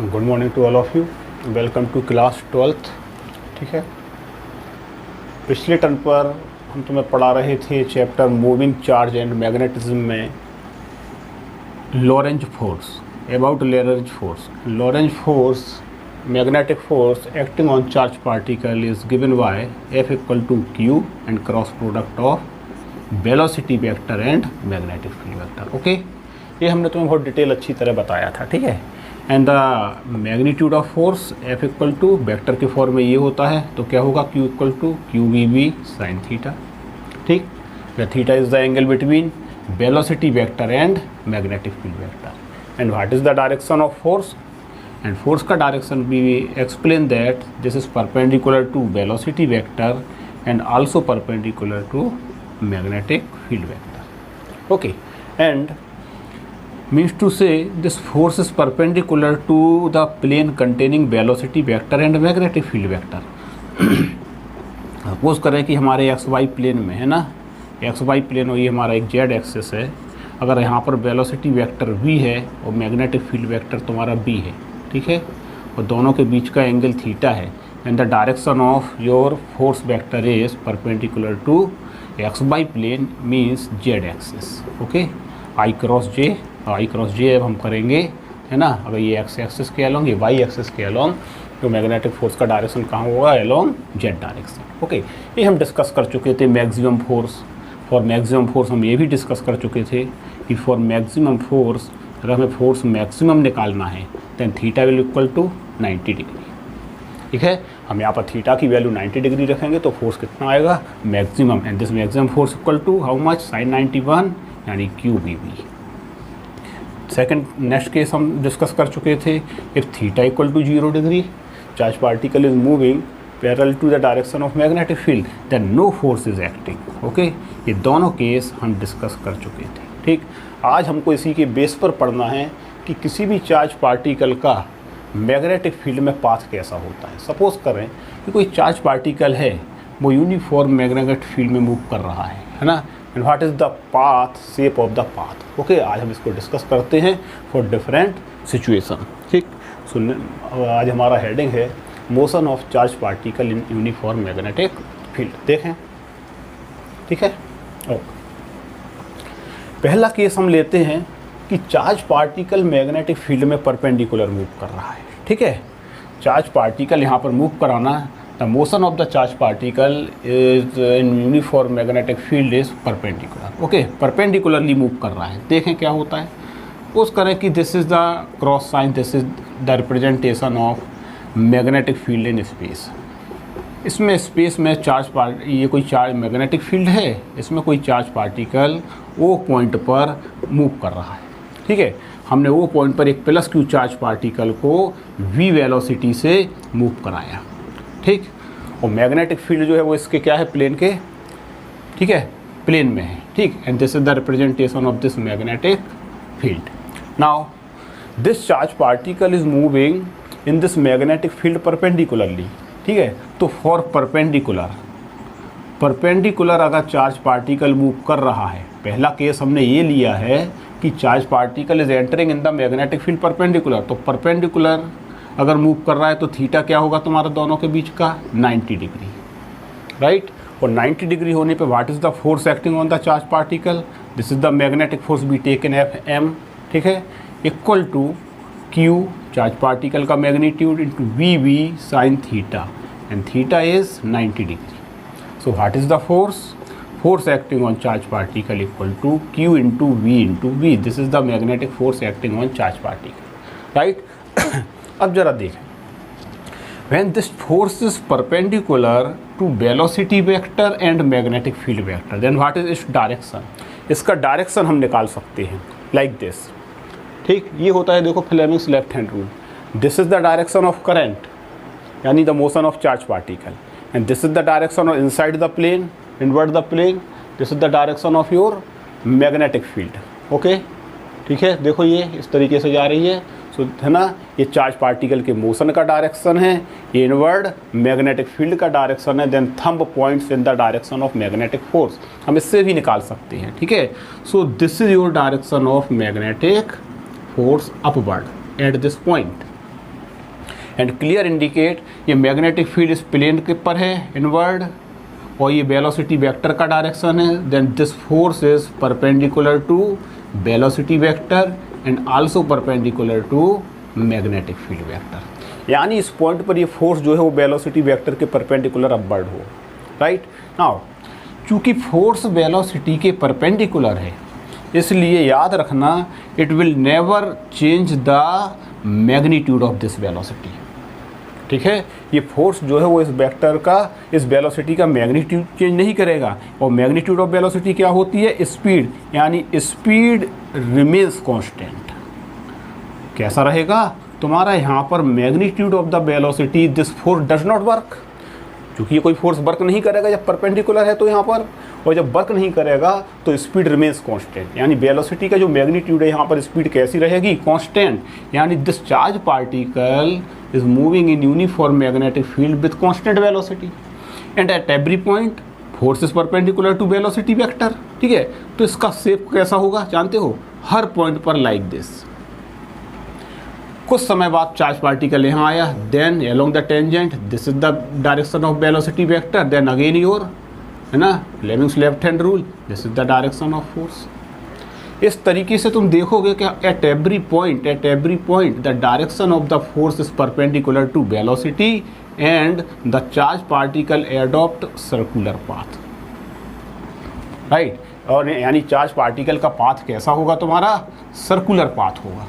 Good morning to all of you. Welcome to class 12th। ठीक है, पिछले term पर हम तुम्हें पढ़ा रहे थे chapter moving charge and magnetism में Lorentz force, about Lorentz force. Lorentz force, magnetic force acting on charge particle is given by F equal to Q and cross product of velocity vector and magnetic field vector. Okay, ये हमने तुम्हें बहुत detail अच्छी तरह बताया था। ठीक है, and the magnitude of force F equal to vector के फॉर्म में ये होता है, तो क्या होगा Q equal to QVB sine theta. ठीक, theta is the angle between velocity vector and magnetic field vector. And what is the direction of force? And force का direction we explain that this is perpendicular to velocity vector and also perpendicular to magnetic field vector. Okay, and means to say this force is perpendicular to the plane containing velocity vector and magnetic field vector। Suppose करें कि हमारे XY plane में है ना, XY plane और ये हमारा एक Z एक्सिस है। अगर यहाँ पर वेलोसिटी वेक्टर V है और मैग्नेटिक फील्ड वेक्टर तुम्हारा B है, ठीक है, और दोनों के बीच का एंगल थीटा है, and the direction of your force vector is perpendicular to XY plane means Z axis. Okay, I cross J अब हम करेंगे, है ना। अगर ये एक्स एक्सिस के अलोंग, ये वाई एक्सिस के अलोंग, तो मैग्नेटिक फोर्स का डायरेक्शन कहाँ होगा? Along Z direction. ओके, ये हम डिस्कस कर चुके थे। Maximum force, for maximum force हम ये भी डिस्कस कर चुके थे कि फॉर मैक्सिमम फोर्स, अगर हमें फोर्स मैक्सिमम निकालना है then theta will equal to 90 degree. ठीक है, हम यहाँ पर थीटा की वैल्यू 90 डिग्री रखेंगे तो फोर्स कितना आएगा? Maximum. And this maximum force equal to how much? Sine 91 यानी QVB। सेकंड नेक्स्ट केस हम डिस्कस कर चुके थे। If theta equal to 0 degree, charge particle is moving parallel to the direction of magnetic field, then no force is acting. Okay, ये दोनों case हम discuss कर चुके थे। ठीक, आज हमको इसी के बेस पर पढ़ना है कि किसी भी चार्ज पार्टिकल का मैग्नेटिक फील्ड में पाथ कैसा होता है। सपोज करें कि कोई चार्ज पार्टिकल है, वो यूनिफॉर्म मैग्नेटिक फील्ड में मूव कर रहा है ना, and what is the path, shape of the path. Okay, आज हम इसको डिस्कस करते हैं फॉर डिफरेंट सिचुएशन। ठीक, सुनने आज हमारा हेडिंग है motion of charge particle in uniform magnetic field. देखें, ठीक है। ओके, पहला केस हम लेते हैं कि चार्ज पार्टिकल मैग्नेटिक फील्ड में परपेंडिकुलर मूव कर रहा है। ठीक है, चार्ज पार्टिकल यहाँ पर मूव कराना, the motion of the charge particle is in uniform magnetic field is perpendicular। Okay, perpendicularly move कर रहा है। देखें क्या होता है। सपोज करें कि this is the cross sign, this is the representation of magnetic field in space. इसमें स्पेस में ये कोई चार्ज मैग्नेटिक फील्ड है, इसमें कोई चार्ज पार्टिकल ओ पॉइंट पर मूव कर रहा है। ठीक है, हमने ओ पॉइंट पर एक प्लस क्यू चार्ज पार्टिकल को V वेलोसिटी से मूव कराया। ठीक, और मैग्नेटिक फील्ड जो है वो इसके क्या है? प्लेन के, ठीक है, प्लेन में है। ठीक, and this is the representation of this magnetic field. Now this charge particle is moving in this magnetic field perpendicularly. ठीक है, तो फॉर परपेंडिकुलर अगर चार्ज पार्टिकल मूव कर रहा है, पहला केस हमने ये लिया है कि charge particle is entering in the magnetic field perpendicular, तो परपेंडिकुलर अगर मूव कर रहा है तो थीटा क्या होगा तुम्हारा दोनों के बीच का? 90 डिग्री, राइट। और 90 डिग्री होने पे what is the force acting on the charge particle? This is the magnetic force be taken FM। ठीक है, equal to Q charge particle का magnitude into VB sine theta, and theta is 90 degree. So what is the force acting on charge particle equal to Q into V। This is the magnetic force acting on charge particle, right. अब जरा देखें, when this force is perpendicular to velocity vector and magnetic field vector, then what is its direction? इसका direction हम निकाल सकते हैं like this. ठीक, ये होता है, देखो Fleming's left hand rule. This is the direction of current यानी the motion of charge particle, and this is the direction of inside the plane, inward the plane, this is the direction of your magnetic field. Okay, ठीक है, देखो ये इस तरीके से जा रही है, सो है ना। ये चार्ज पार्टिकल के मोशन का डायरेक्शन है, ये इनवर्ड मैग्नेटिक फील्ड का डायरेक्शन है, then thumb points in the direction of magnetic force. हम इससे भी निकाल सकते हैं। ठीक है, so this is your direction of magnetic force upward at this point. And clear indicate ये मैग्नेटिक फील्ड इस प्लेन के पर है इनवर्ड, और ये वेलोसिटी वेक्टर का डायरेक्शन है, then this force is perpendicular to velocity vector and also perpendicular to magnetic field vector. यानी इस पॉइंट पर ये फोर्स जो है वो वेलोसिटी वेक्टर के परपेंडिकुलर अपवर्ड हो, राइट। नाउ चूंकि फोर्स वेलोसिटी के परपेंडिकुलर है, इसलिए याद रखना it will never change the magnitude of this velocity, ठीक है। ये फोर्स जो है वो इस वेक्टर का, इस वेलोसिटी का मैग्नीट्यूड चेंज नहीं करेगा। और मैग्नीट्यूड ऑफ वेलोसिटी क्या होती है? स्पीड, यानी स्पीड रिमेन्स कांस्टेंट। कैसा रहेगा तुम्हारा यहाँ पर magnitude of the velocity, this force does not work, क्योंकि ये कोई फोर्स वर्क नहीं करेगा जब परपेंडिकुलर है तो यहाँ पर, और जब वर्क नहीं करेगा तो स्पीड रिमेन्स कांस्टेंट। यानी वेलोसिटी का जो मैग्नीट्यूड है यहाँ पर स्पीड कैसी रहेगी? कांस्टेंट। यानी this charge particle is moving in uniform magnetic field with constant velocity and at every point force is perpendicular to velocity vector, ठीक है। तो इसका शेप कैसा होगा जानते हो? हर पॉइंट पर लाइक दिस। कुछ समय बाद चार्ज पार्टिकल यहाँ आया, then along the tangent this is the direction of velocity vector, then again your, है ना, Fleming's left hand rule, this is the direction of force. इस तरीके से तुम देखोगे कि at every point the direction of the force is perpendicular to velocity and the charge particle adopt circular path, right. और यानी चार्ज पार्टिकल का path कैसा होगा तुम्हारा? सर्कुलर पाथ होगा,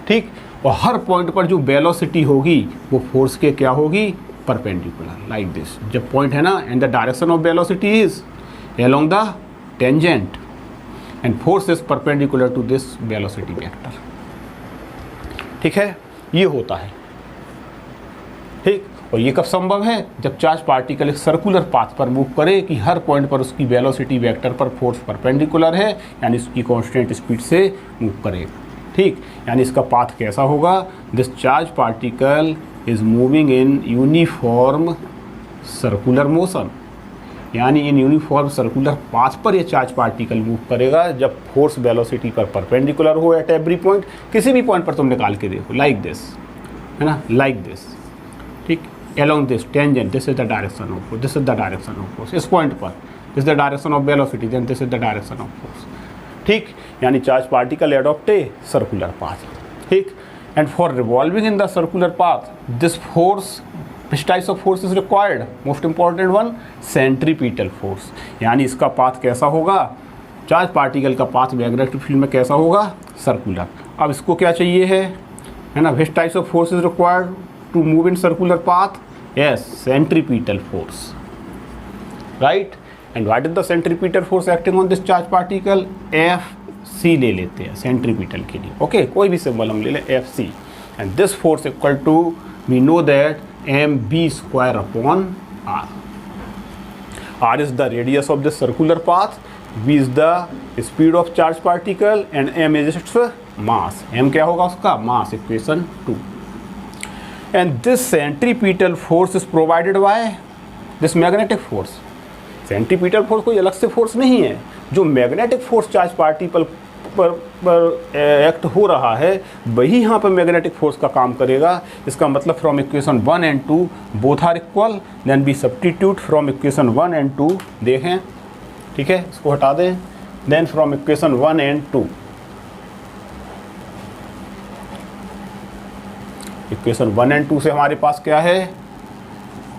ठीक। और हर पॉइंट पर जो वेलोसिटी होगी वो फोर्स के क्या होगी? Perpendicular, like this. जब पॉइंट है ना, and the direction of velocity is along the tangent and force is perpendicular to this velocity vector, ठीक है। ये होता है, ठीक। और ये कब संभव है? जब चार्ज पार्टिकल एक सर्कुलर पाथ पर मूव करे कि हर पॉइंट पर उसकी वेलोसिटी वेक्टर पर फोर्स परपेंडिकुलर है, यानी उसकी कांस्टेंट स्पीड से मूव करेगा, ठीक। यानी इसका पाथ कैसा होगा? This charge particle is moving in uniform circular motion, यानी इन यूनिफॉर्म सर्कुलर पाथ पर ये चार्ज पार्टिकल मूव करेगा जब फोर्स वेलोसिटी पर परपेंडिकुलर हो एट एवरी पॉइंट। किसी भी पॉइंट पर तुम निकाल के देखो, लाइक दिस, है ना, लाइक दिस, ठीक। Along this tangent, this is the direction of force, this is the direction of force. इस पॉइंट पर this is the direction of velocity, then this is the direction of force, ठीक। यानी charge particle adopt a circular path, ठीक। And for revolving in the circular path this force, which types of force is required? Most important one, centripetal force. यानी इसका path कैसा होगा? Charge particle का path magnetic field में कैसा होगा? Circular. अब इसको क्या चाहिए है ना, which types of force is required to move in circular path? Yes, centripetal force, right? And what is the centripetal force acting on this charge particle? Fc ले लेते हैं सेंट्रीपिटल के लिए, ओके। कोई भी सिंबल हम ले लें, Fc, and this force equal to, we know that mv square upon r. r is the radius of the circular path, v is the speed of charge particle and m is its mass. m क्या होगा उसका? mass, equation 2. and this centripetal force is provided by this magnetic force. Centripetal force कोई अलग से force नहीं है, जो magnetic force charge particle पर एक्ट हो रहा है वही यहाँ पर मैग्नेटिक फोर्स का काम करेगा। इसका मतलब from equation 1 and 2 both are equal, then be substitute from equation 1 and 2, देखें, ठीक है, इसको हटा दें, then from equation 1 and 2, equation 1 and 2 से हमारे पास क्या है?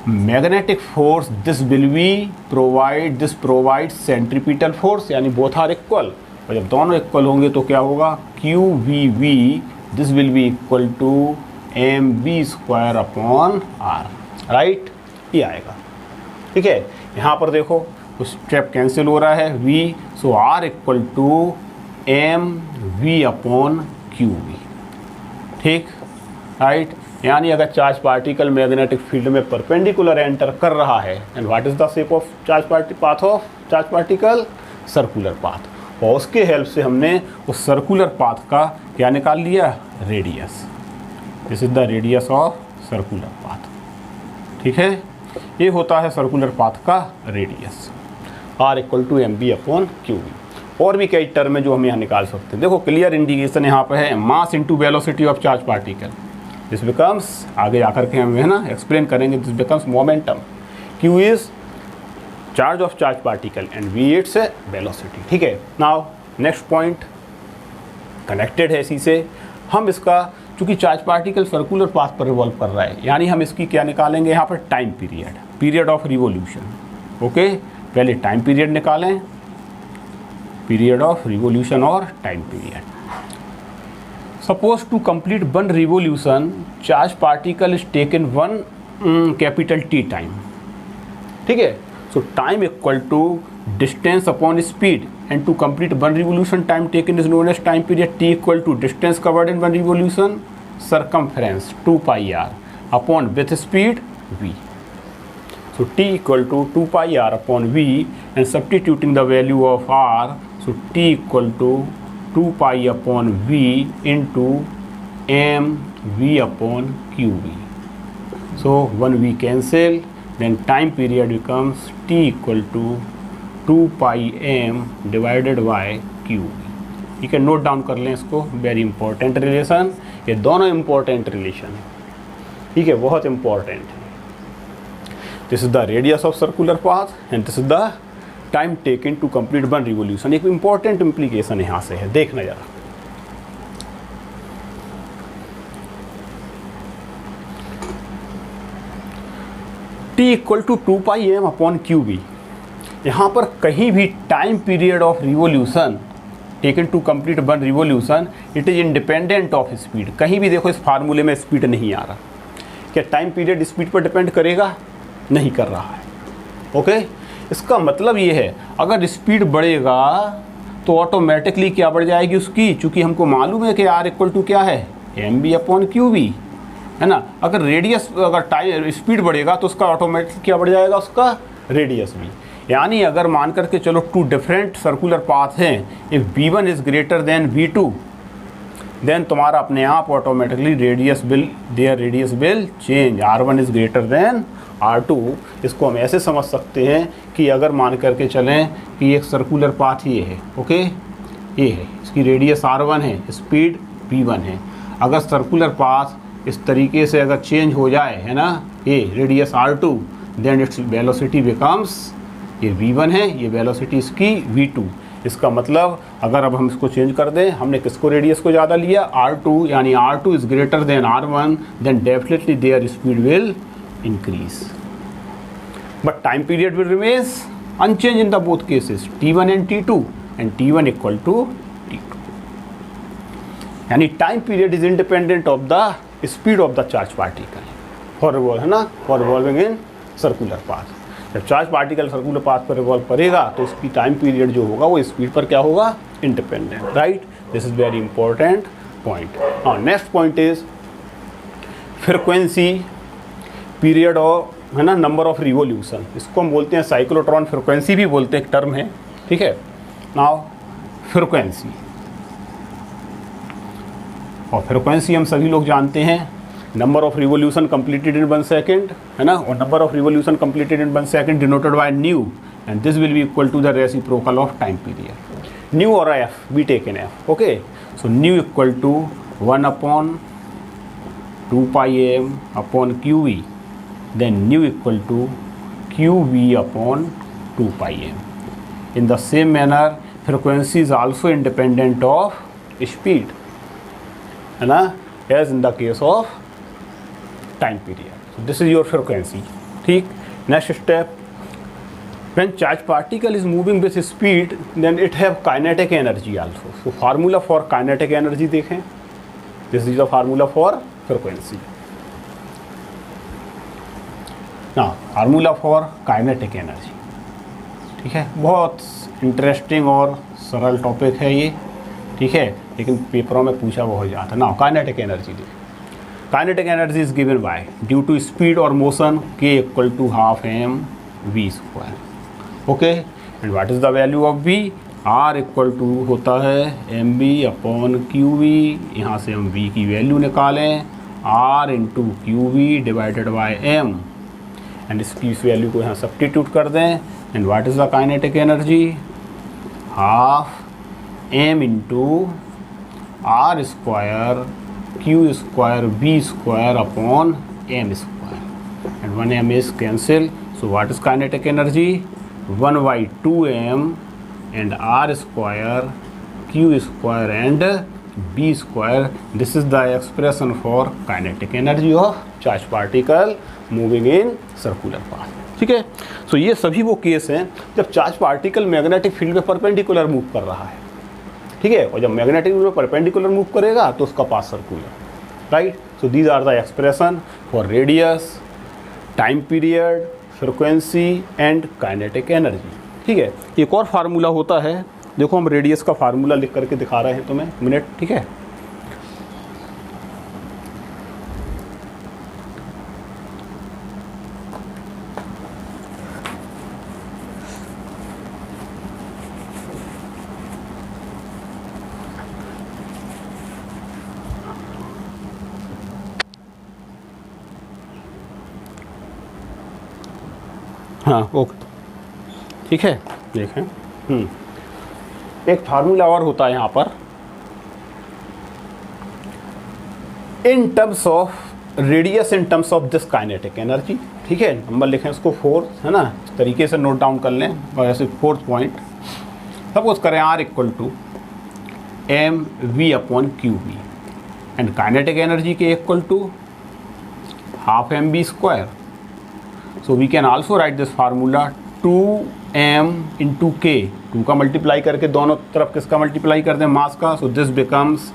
Magnetic force this will be provide, this provide centripetal force, यानी बोथ आर इक्वल। और जब दोनों इक्वल होंगे तो क्या होगा? Q V V this will be equal to M V square upon R, right, ये आएगा, ठीक है। यहाँ पर देखो उस स्टेप कैंसिल हो रहा है, V, so R equal to M V upon Q V, ठीक, राइट। यानी अगर चार्ज पार्टिकल मैग्नेटिक फील्ड में परपेंडिकुलर एंटर कर रहा है, and what is the shape of path of charge particle? Circular path. और उसके हेल्प से हमने उस सर्कुलर पाथ का क्या निकाल लिया? Radius. This is the radius of circular path, ठीक है। ये होता है सर्कुलर पाथ का radius, R equal to M B upon Q B. और भी कई टर्म है जो हम यहाँ निकाल सकते हैं। देखो क्लियर इंडिकेशन यहाँ पे है, mass into velocity of charge particle, this becomes, आगे आकर के हम है ना एक्सप्लेन करेंगे, this becomes momentum, Q is charge of charge particle and V its velocity. ठीक है, नाउ नेक्स्ट पॉइंट कनेक्टेड है इसी से। हम इसका, चूंकि चार्ज पार्टिकल सर्कुलर पाथ पर रिवॉल्व कर रहा है, यानी हम इसकी क्या निकालेंगे यहाँ पर, time period, period of revolution. Okay, पहले टाइम पीरियड निकालें, पीरियड ऑफ रिवोल्यूशन और time period. Suppose to complete one revolution charge particle is taken one capital T time. ठीक है, so time equal to distance upon speed, and to complete one revolution time taken is known as time period. T equal to distance covered in one revolution, circumference 2 pi r upon with speed v. So T equal to 2 pi r upon v, and substituting the value of r, so T equal to 2 pi upon v into m v upon qv. So one v cancel, then time period becomes T equal to 2 pi m divided by Q। ठीक है, note down कर लें इसको, very important relation, ये दोनों important relation है। ठीक है, बहुत इंपॉर्टेंट है। This is the radius of circular path and this is the time taken to complete one revolution. एक इंपॉर्टेंट इंप्लीकेशन यहाँ से है, देखना जरा। T equal to 2 pi m upon QV, यहाँ पर कहीं भी time period of revolution taken to complete one revolution, it is independent of speed. कहीं भी देखो इस फार्मूले में स्पीड नहीं आ रहा। क्या टाइम पीरियड स्पीड पर डिपेंड करेगा? नहीं कर रहा है। ओके, इसका मतलब ये है अगर स्पीड बढ़ेगा तो ऑटोमेटिकली क्या बढ़ जाएगी उसकी, चूँकि हमको मालूम है कि R इक्वल टू क्या है, mv अपॉन QV, है ना। अगर रेडियस, अगर टाइम स्पीड बढ़ेगा तो उसका ऑटोमेटिकली क्या बढ़ जाएगा, उसका रेडियस भी। यानी अगर मान करके चलो टू डिफरेंट सर्कुलर पाथ हैं, if v1 is greater than v2, then तुम्हारा अपने आप automatically radius will change, r1 is greater than r2। इसको हम ऐसे समझ सकते हैं कि अगर मान करके चलें कि एक सर्कुलर पाथ ये है, ओके, ये है, इसकी रेडियस r1 है, स्पीड v1 है। अगर सर्कुलर पाथ इस तरीके से अगर चेंज हो जाए, है ना, ये radius r2, then its velocity becomes, ये v1 है, ये वेलोसिटी इसकी v2। इसका मतलब अगर अब हम इसको चेंज कर दें, हमने किसको, रेडियस को ज़्यादा लिया, r2, यानी r2 is greater than r1, then definitely their speed will increase, but time period will remains unchange in the both cases, t1 and t2, and t1 equal to t2। यानी time period is independent of the speed of the charge particle for revolve, है ना, for revolving in circular path. जब charge particle circular path पर revolve करेगा तो इसकी time period जो होगा वो स्पीड पर क्या होगा, independent, right. This is very important point. हाँ, next point is frequency period of, है ना, नंबर ऑफ रिवोल्यूशन। इसको हम बोलते हैं साइक्लोट्रॉन फ्रिक्वेंसी भी बोलते हैं, एक टर्म है। ठीक है, नाउ फ्रिक्वेंसी, और फ्रिक्वेंसी हम सभी लोग जानते हैं, number of revolution completed in 1 second, है ना, और number of revolution completed in 1 second denoted by nu, and this will be equal to the reciprocal of time period. Nu और F, we take in F, okay. So nu equal to 1 upon 2 pi M upon Q V, then nu equal to Q V upon 2 pi M. In the same manner frequency is also independent of speed, है ना, as in the case of time period. So this is your frequency। ठीक, next step, when charge particle is moving with speed then it have kinetic energy also। So formula for kinetic energy देखें, this is the formula for frequency। now formula for kinetic energy, ठीक है, बहुत interesting और सरल topic है ये, ठीक है, लेकिन पेपरों में पूछा बहुत जाता है ना। काइनेटिक एनर्जी देखें, kinetic energy is given by due to speed और motion k equal to half m v square, okay. And what is the value of v, r equal to होता है mv अपॉन qv, यहाँ से हम v की value निकालें, r into qv divided by m, and इसकी इस value को यहाँ सब्स्टिट्यूट कर दें, and what is the kinetic energy, half m into r square q square v square upon m square, and 1m is cancel. So what is kinetic energy? 1 by 2m and r square q square and b square. This is the expression for kinetic energy of charged particle moving in circular path. ठीक है, सो ये सभी वो case हैं जब charge particle magnetic field में perpendicular move कर रहा है, ठीक है, और जब मैग्नेटिक फील्ड में परपेंडिकुलर मूव करेगा तो उसका path circular, right. So these are the expression for radius, time period, frequency and kinetic energy. ठीक है, एक और फार्मूला होता है, देखो हम रेडियस का फार्मूला लिख करके दिखा रहे हैं तुम्हें मिनट. ठीक है, हाँ ओके, ठीक है. देखें, एक फार्मूला और होता है यहाँ पर, इन terms of radius in terms of this kinetic energy. ठीक है, नंबर लिखें इसको 4, है ना, इस तरीके से नोट डाउन कर लें. और ऐसे 4th पॉइंट सपोज करें R equal to M V upon Q V and kinetic energy K equal to half M B square. So we can also write this formula 2m into k. 2 का multiply करके दोनों तरफ किसका multiply कर दें, मास का. So this becomes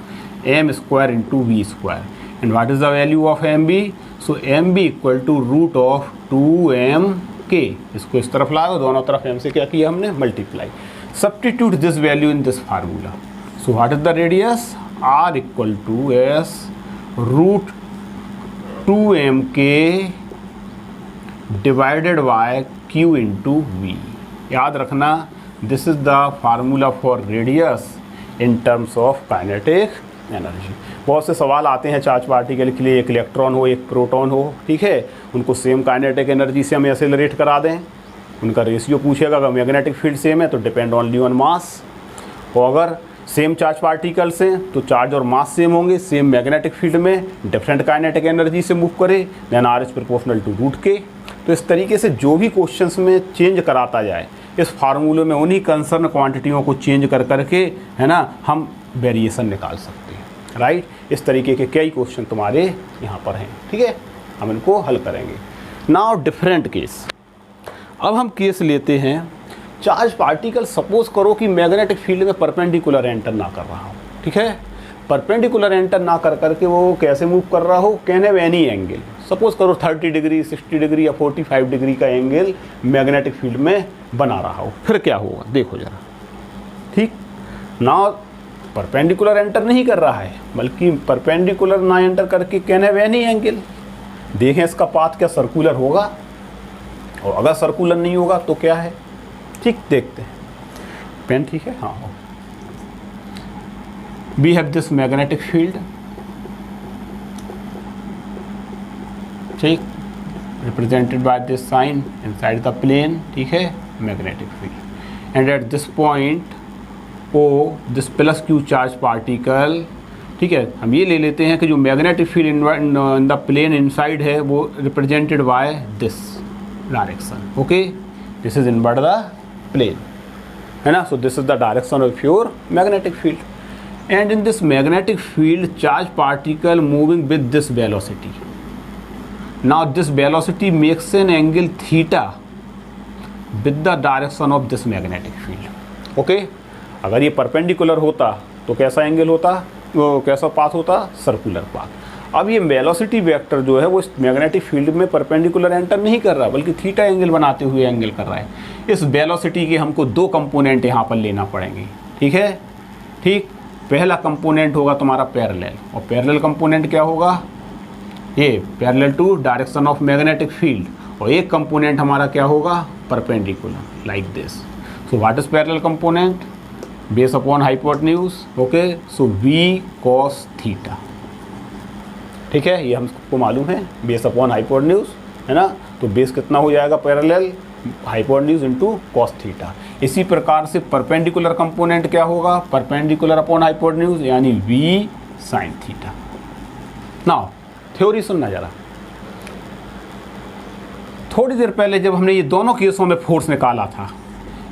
m square into v square. And what is the value of mb? So mb equal to root of 2mk. इसको इस तरफ लाओ, दोनों तरफ m से क्या किया हमने, multiply. Substitute this value in this formula. So what is the radius? R equal to s root 2mk divided by q into V. याद रखना, this is the formula for radius in terms of kinetic energy. बहुत से सवाल आते हैं charge particle के लिए, एक इलेक्ट्रॉन हो एक प्रोटॉन हो, ठीक है, उनको सेम काइनेटिक एनर्जी से हम एक्सेलरेट करा दें, उनका रेशियो पूछेगा. अगर मैग्नेटिक फील्ड सेम है तो डिपेंड ओनली ऑन मास, और अगर सेम चार्ज पार्टिकल्स हैं तो चार्ज और मास सेम होंगे, सेम मैग्नेटिक फील्ड में डिफरेंट काइनेटिक एनर्जी से मूव करे, then R is proportional to root K. तो इस तरीके से जो भी क्वेश्चंस में चेंज कराता जाए इस फार्मूले में, उन्हीं कंसर्न क्वांटिटियों को चेंज कर करके, है ना, हम वेरिएशन निकाल सकते हैं, राइट. इस तरीके के कई क्वेश्चन तुम्हारे यहाँ पर हैं. ठीक है, हम इनको हल करेंगे. Now different case. अब हम केस लेते हैं चार्ज पार्टिकल, सपोज करो कि मैग्नेटिक फील्ड में परपेंडिकुलर एंटर ना कर रहा हो. ठीक है, परपेंडिकुलर एंटर ना कर करके वो कैसे मूव कर रहा हो, can have any angle. Suppose करो 30 डिग्री, 60 डिग्री या 45 डिग्री का एंगल मैग्नेटिक फील्ड में बना रहा हो, फिर क्या होगा देखो जरा. ठीक ना, परपेंडिकुलर एंटर नहीं कर रहा है, बल्कि परपेंडिकुलर ना एंटर करके कैन हैव एनी एंगल. देखें इसका पाथ क्या सर्कुलर होगा, और अगर सर्कुलर नहीं होगा तो क्या है. ठीक, देखते हैं. पेन ठीक है, हाँ. We have this magnetic field, ठीक, represented by this sign inside the plane. ठीक है, magnetic field, and at this point O this plus q charge particle. ठीक है, हम ये ले लेते हैं कि जो magnetic field in the plane inside है वो represented by this direction. Okay, this is inward the plane, है ना. So this is the direction of your magnetic field, and in this magnetic field charge particle moving with this velocity. Now this velocity makes an angle theta with the direction of this magnetic field. Okay? अगर ये perpendicular होता तो कैसा angle होता, वो कैसा path होता, circular path. अब ये वेलोसिटी वेक्टर जो है वो इस मैग्नेटिक फील्ड में परपेंडिकुलर एंटर नहीं कर रहा, बल्कि थीटा एंगल बनाते हुए एंगल कर रहा है. इस वेलोसिटी के हमको 2 कंपोनेंट यहाँ पर लेना पड़ेंगे. ठीक है, ठीक, पहला कंपोनेंट होगा तुम्हारा पैरेलल, और पैरेलल कंपोनेंट क्या होगा, ये parallel to direction of magnetic field, और एक कंपोनेंट हमारा क्या होगा, perpendicular, like this. So what is parallel component, base upon hypotenuse. Okay, so V cos theta. ठीक है, ये हमको मालूम है, बेस अपॉन हाइपोटेन्यूज, है ना. तो बेस कितना हो जाएगा parallel, hypotenuse into cos theta. इसी प्रकार से परपेंडिकुलर कंपोनेंट क्या होगा, परपेंडिकुलर अपॉन हाइपोटेन्यूज, यानी V sine theta. Now theory सुनना जरा। थोड़ी देर पहले जब हमने ये दोनों केसों में फोर्स निकाला था,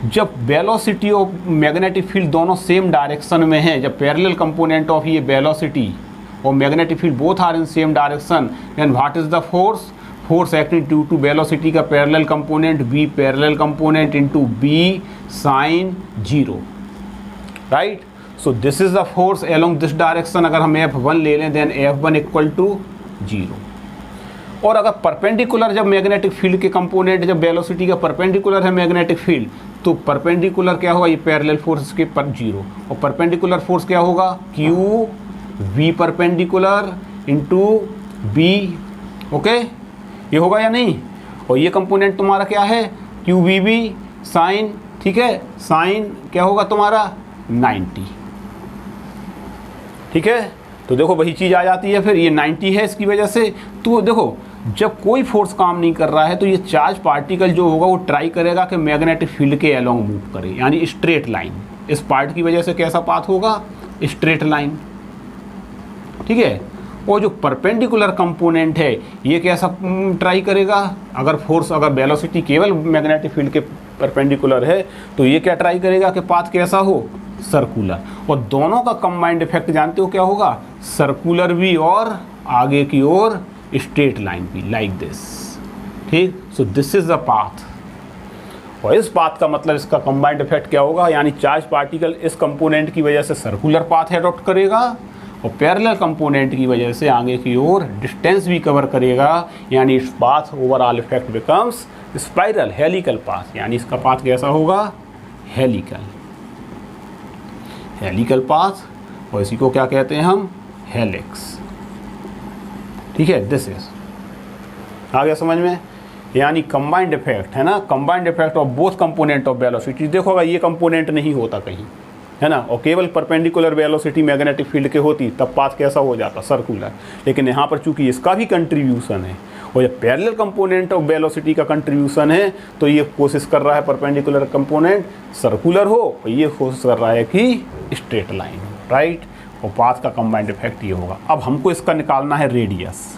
जब वेलोसिटी और मैग्नेटिक फील्ड दोनों सेम डायरेक्शन में हैं, जब पैरेलल कंपोनेंट ऑफ ये वेलोसिटी और magnetic field both are in same direction, then what is the force? Force acting due to velocity का parallel component v parallel component into b sine 0, right. So this is the force along this direction. अगर हम F1 ले लें then F1 equal to 0। और अगर perpendicular जब magnetic field के component जब वेलोसिटी का परपेंडिकुलर है मैग्नेटिक फील्ड, तो परपेंडिकुलर क्या होगा? ये पैरेलल फोर्स के पर 0, और परपेंडिकुलर फोर्स क्या होगा? Q v perpendicular into b, okay, ये होगा या नहीं? और ये कंपोनेंट तुम्हारा क्या है? QVB साइन, ठीक है, साइन क्या होगा तुम्हारा? 90, ठीक है। तो देखो वही चीज़ आ जाती है, फिर ये 90 है इसकी वजह से। तो देखो जब कोई फोर्स काम नहीं कर रहा है तो ये चार्ज पार्टिकल जो होगा वो ट्राई करेगा कि मैग्नेटिक फील्ड के अलोंग मूव करे, यानी स्ट्रेट लाइन। इस पार्ट की वजह से कैसा पाथ होगा? स्ट्रेट लाइन, ठीक है। और जो परपेंडिकुलर कंपोनेंट है ये कैसा ट्राई करेगा? अगर फोर्स, अगर वेलोसिटी केवल मैग्नेटिक फील्ड के परपेंडिकुलर है तो ये क्या ट्राई करेगा कि पाथ कैसा हो? सर्कुलर। और दोनों का कंबाइंड इफेक्ट जानते हो क्या होगा? सर्कुलर भी और आगे की ओर स्ट्रेट लाइन भी, लाइक दिस, ठीक। So this is the path. और इस पाथ का मतलब इसका कंबाइंड इफेक्ट क्या होगा? यानी चार्ज पार्टिकल इस कंपोनेंट की वजह से सर्कुलर पाथ एडॉप्ट करेगा और पैरेलल कंपोनेंट की वजह से आगे की ओर डिस्टेंस भी कवर करेगा, यानी इस path overall effect becomes spiral helical path. यानी इसका पाथ कैसा होगा? Helical, helical path. और इसी को क्या कहते हैं हम? हेलिक्स, ठीक है। दिस इज, आ गया समझ में? यानी कंबाइंड इफेक्ट है ना, combined effect of both component of velocity. देखो अगर ये कंपोनेंट नहीं होता कहीं, है ना, और केवल परपेंडिकुलर वेलोसिटी मैग्नेटिक फील्ड के होती तब पाथ कैसा हो जाता? सर्कुलर। लेकिन यहाँ पर चूंकि इसका भी कंट्रीब्यूशन है और ये पैरेलल कंपोनेंट ऑफ वेलोसिटी का कंट्रीब्यूशन है, तो ये कोशिश कर रहा है परपेंडिकुलर कंपोनेंट सर्कुलर हो और ये कोशिश कर रहा है कि स्ट्रेट लाइन, राइट। और पाथ का कंबाइंड इफेक्ट ये होगा। अब हमको इसका निकालना है रेडियस।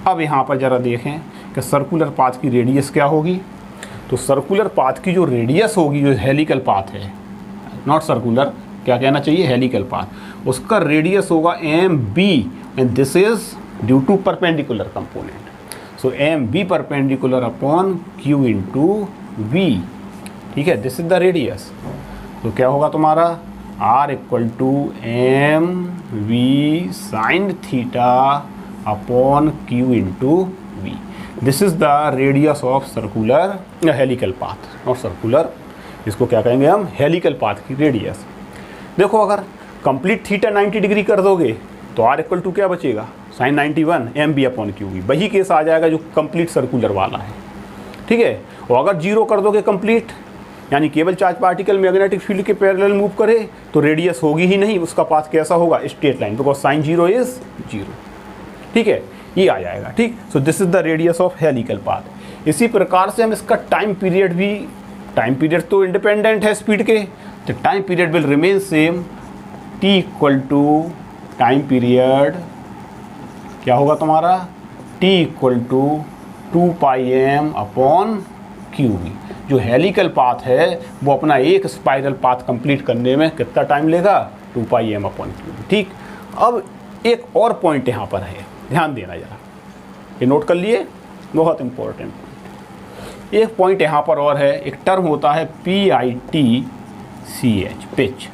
अब यहाँ पर ज़रा देखें कि सर्कुलर पाथ की रेडियस क्या होगी। तो सर्कुलर पाथ की जो रेडियस होगी, जो हेलिकल पाथ है, नॉट सर्कुलर, क्या कहना चाहिए? हेलिकल पाथ, उसका रेडियस होगा MB and this is due to perpendicular component. So MB perpendicular upon Q into V, ठीक है, दिस इज द रेडियस। तो क्या होगा तुम्हारा? R equal to MV sine theta upon Q into V। This is the radius of circular helical path, not circular, इसको क्या कहेंगे हम? हेलिकल पाथ की रेडियस। देखो अगर कंप्लीट थीटा 90 डिग्री कर दोगे तो R इक्वल टू क्या बचेगा? Sine 91 MB upon QV। वही केस आ जाएगा जो कंप्लीट सर्कुलर वाला है, ठीक है। और अगर 0 कर दोगे कंप्लीट, यानी केवल चार्ज पार्टिकल मैग्नेटिक फील्ड के पैरेलल मूव करे, तो रेडियस होगी ही नहीं, उसका पाथ कैसा होगा? Straight line, because sine 0 is 0, ठीक है, ये आ जाएगा, ठीक। So this is the radius of helical path. इसी प्रकार से हम इसका टाइम पीरियड भी, टाइम पीरियड तो इंडिपेंडेंट है स्पीड के, तो time period will remain same. T equal to time period क्या होगा तुम्हारा? T equal to 2 pi m upon QV। जो हेलिकल पाथ है वो अपना एक स्पाइरल पाथ कंप्लीट करने में कितना टाइम लेगा? 2 पाई m अपॉन QV, ठीक। अब एक और पॉइंट यहाँ पर है, ध्यान देना जरा, ये नोट कर लिए, बहुत इंपॉर्टेंट पॉइंट। एक पॉइंट यहाँ पर और है, एक टर्म होता है PITCH, pitch.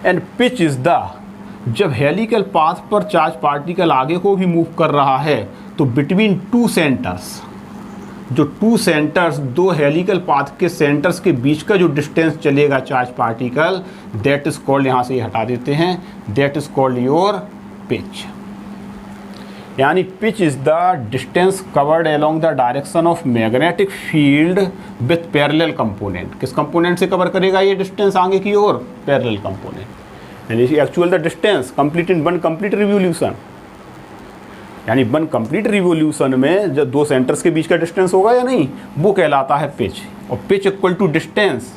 And pitch is the, जब हेलिकल पाथ पर चार्ज पार्टिकल आगे को भी मूव कर रहा है तो बिटवीन टू सेंटर्स, जो टू सेंटर्स, दो हेलिकल पाथ के सेंटर्स के बीच का जो डिस्टेंस चलेगा charge particle, that is called, यहाँ से हटा देते हैं, that is called your pitch. यानी pitch is the distance covered along the direction of magnetic field with parallel component. किस कंपोनेंट से कवर करेगा ये डिस्टेंस आगे की ओर? Parallel component. यानी actual the distance complete in one complete revolution, यानी वन कंप्लीट रिवोल्यूशन में जब दो सेंटर्स के बीच का डिस्टेंस होगा या नहीं, वो कहलाता है पिच। और पिच इक्वल टू डिस्टेंस,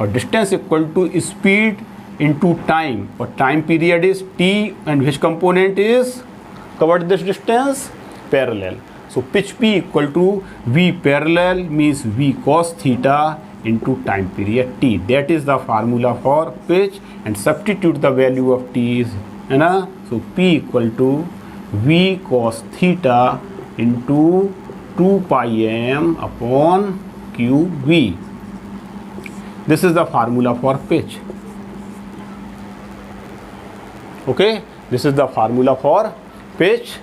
और distance equal to speed into time, और time period is t and which component is covered this distance? Parallel. So pitch P equal to V parallel means V cos theta into time period t. That is the formula for pitch, and substitute the value of t is, है ना, so P equal to V cos theta into 2 pi m upon QV. This is the formula for pitch. Okay, this is the formula for pitch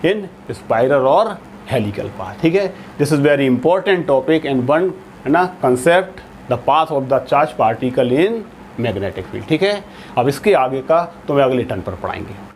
in spiral or helical path. ठीक है, this is very important topic and one, है ना, concept, the path of the charged particle in magnetic field. ठीक है, अब इसके आगे का तो मैं अगले टर्न पर पढ़ाएंगे.